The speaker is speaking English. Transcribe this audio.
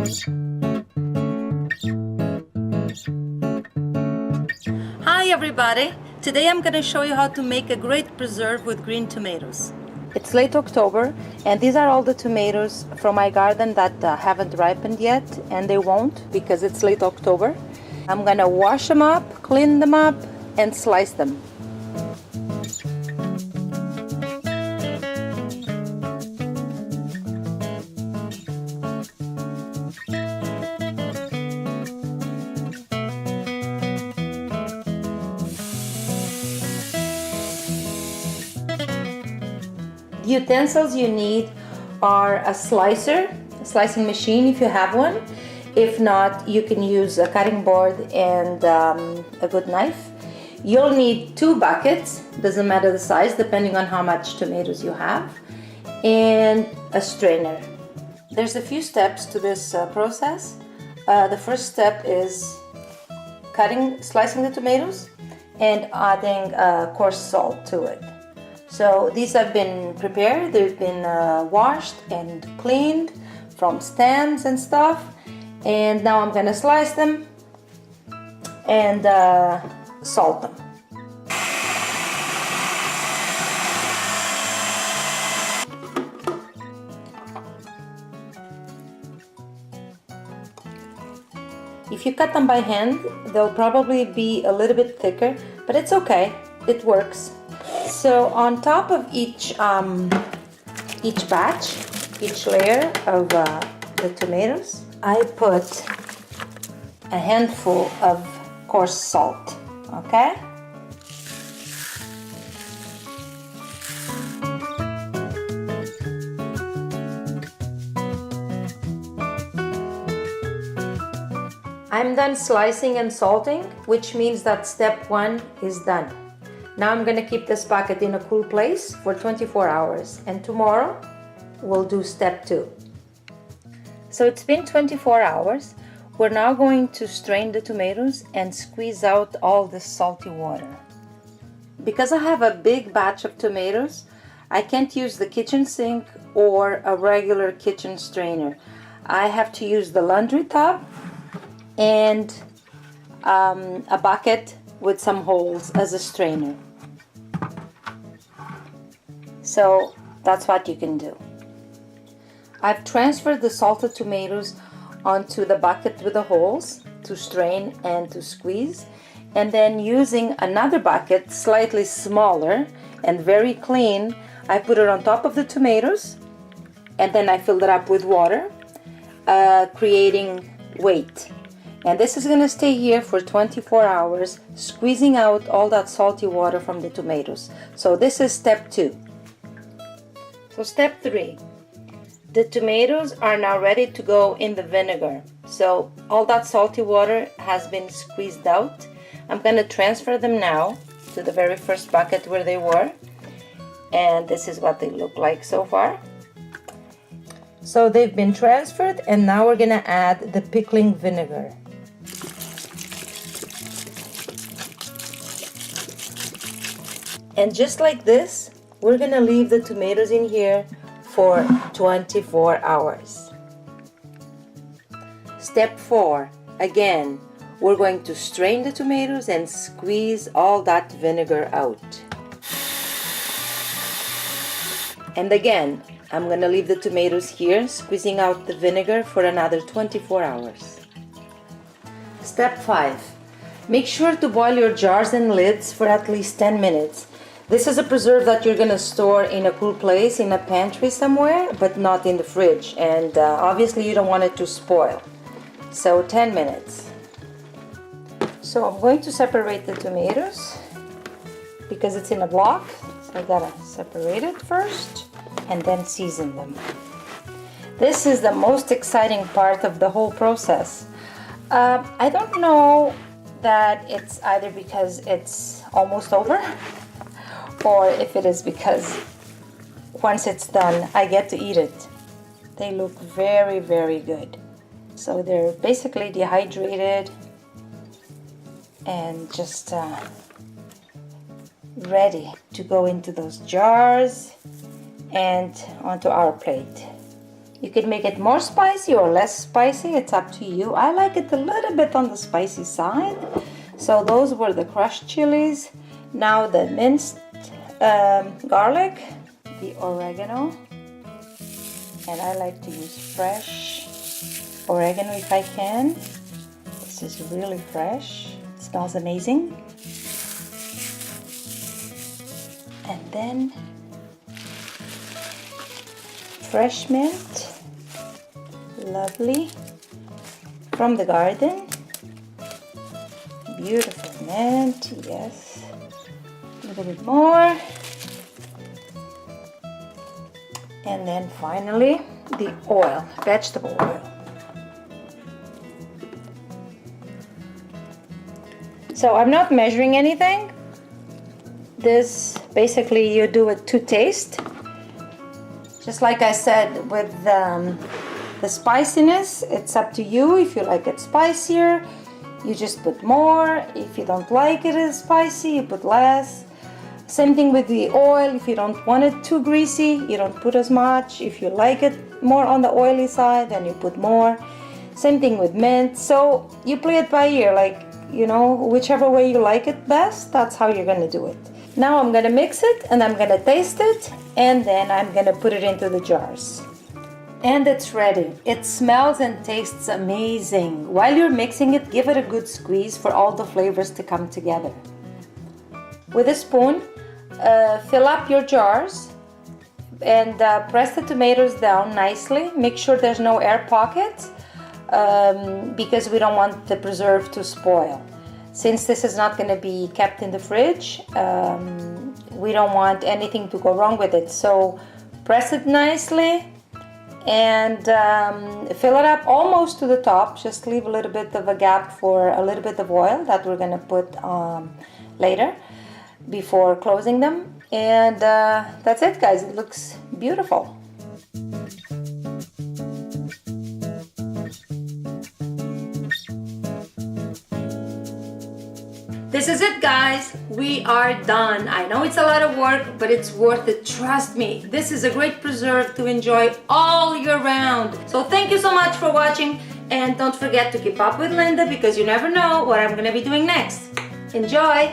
Hi everybody! Today I'm going to show you how to make a great preserve with green tomatoes. It's late October and these are all the tomatoes from my garden that haven't ripened yet, and they won't because it's late October. I'm going to wash them up, clean them up, and slice them. The utensils you need are a slicer, a slicing machine if you have one. If not, you can use a cutting board and a good knife. You'll need 2 buckets, doesn't matter the size, depending on how much tomatoes you have, and a strainer. There's a few steps to this process. The first step is slicing the tomatoes and adding coarse salt to it. So these have been prepared, they've been washed and cleaned from stems and stuff, and now I'm gonna slice them and salt them. If you cut them by hand, they'll probably be a little bit thicker, but it's okay, it works. So on top of each batch, each layer of the tomatoes, I put a handful of coarse salt, okay? I'm done slicing and salting, which means that step 1 is done. Now I'm going to keep this bucket in a cool place for 24 hours, and tomorrow we'll do step 2. So it's been 24 hours. We're now going to strain the tomatoes and squeeze out all the salty water. Because I have a big batch of tomatoes, I can't use the kitchen sink or a regular kitchen strainer. I have to use the laundry tub and a bucket with some holes as a strainer. So that's what you can do. I've transferred the salted tomatoes onto the bucket with the holes to strain and to squeeze, and then using another bucket slightly smaller and very clean, I put it on top of the tomatoes, and then I filled it up with water, creating weight. And this is going to stay here for 24 hours, squeezing out all that salty water from the tomatoes. So this is step 2. So step 3, the tomatoes are now ready to go in the vinegar. So all that salty water has been squeezed out. I'm going to transfer them now to the very first bucket where they were. And this is what they look like so far. So they've been transferred, and now we're going to add the pickling vinegar. And just like this, we're going to leave the tomatoes in here for 24 hours. Step 4, again, we're going to strain the tomatoes and squeeze all that vinegar out. And again, I'm going to leave the tomatoes here, squeezing out the vinegar for another 24 hours. Step 5, make sure to boil your jars and lids for at least 10 minutes. This is a preserve that you're going to store in a cool place, in a pantry somewhere, but not in the fridge. And obviously you don't want it to spoil. So 10 minutes. So I'm going to separate the tomatoes because it's in a block. So I gotta separate it first and then season them. This is the most exciting part of the whole process. I don't know that it's either because it's almost over, or if it is because once it's done, I get to eat it. They look very, very good. So they're basically dehydrated and just ready to go into those jars and onto our plate. You can make it more spicy or less spicy, it's up to you. I like it a little bit on the spicy side. So those were the crushed chilies. Now the minced garlic, the oregano, and I like to use fresh oregano if I can. This is really fresh. It smells amazing. And then fresh mint, lovely, from the garden. Beautiful mint, yes. A little bit more. And then finally, the oil, vegetable oil. So I'm not measuring anything. This basically you do it to taste. Just like I said with the spiciness, it's up to you. If you like it spicier, you just put more. If you don't like it as spicy, you put less. Same thing with the oil. If you don't want it too greasy, you don't put as much. If you like it more on the oily side, then you put more. Same thing with mint. So you play it by ear, like, you know, whichever way you like it best, that's how you're gonna do it. Now I'm gonna mix it and I'm gonna taste it, and then I'm gonna put it into the jars. And it's ready. It smells and tastes amazing. While you're mixing it, give it a good squeeze for all the flavors to come together. With a spoon, fill up your jars and press the tomatoes down nicely. Make sure there's no air pockets because we don't want the preserve to spoil. Since this is not going to be kept in the fridge, we don't want anything to go wrong with it. So press it nicely and fill it up almost to the top. Just leave a little bit of a gap for a little bit of oil that we're going to put later before closing them. And that's it, guys. It looks beautiful. This is it, guys. We are done. I know it's a lot of work, but it's worth it. Trust me. This is a great preserve to enjoy all year round. So thank you so much for watching, and don't forget to keep up with Linda because you never know what I'm gonna be doing next. Enjoy!